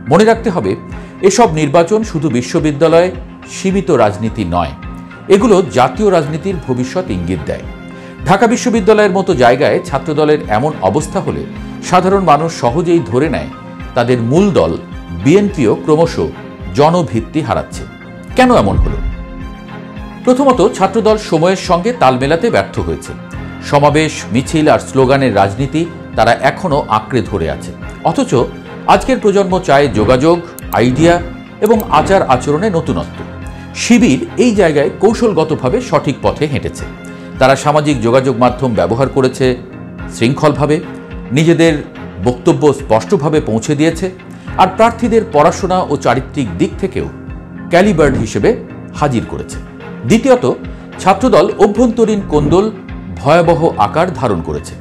মনে রাখতে হবে, এসব নির্বাচন শুধু বিশ্ববিদ্যালয়ে সীমিত রাজনীতি নয়, এগুলো জাতীয় রাজনীতির ভবিষ্যৎ ইঙ্গিত দেয়। ঢাকা বিশ্ববিদ্যালয়ের মতো জায়গায় ছাত্রদলের এমন অবস্থা হলে সাধারণ মানুষ সহজেই ধরে নেয় তাদের মূল দল বিএনপিও ক্রমশ জনভিত্তি হারাচ্ছে। কেন এমন হলো? প্রথমত, ছাত্রদল সময়ের সঙ্গে তাল মেলাতে ব্যর্থ হয়েছে। সমাবেশ, মিছিল আর স্লোগানের রাজনীতি তারা এখনও আঁকড়ে ধরে আছে। অথচ আজকের প্রজন্ম চায় যোগাযোগ, আইডিয়া এবং আচার আচরণে নতুনত্ব। শিবির এই জায়গায় কৌশলগতভাবে সঠিক পথে হেঁটেছে। তারা সামাজিক যোগাযোগ মাধ্যম ব্যবহার করেছে, শৃঙ্খলভাবে নিজেদের বক্তব্য স্পষ্টভাবে পৌঁছে দিয়েছে, আর প্রার্থীদের পড়াশোনা ও চারিত্রিক দিক থেকেও ক্যালিবার্ড হিসেবে হাজির করেছে। দ্বিতীয়ত, ছাত্রদল অভ্যন্তরীণ কোন্দল ভয়াবহ আকার ধারণ করেছে।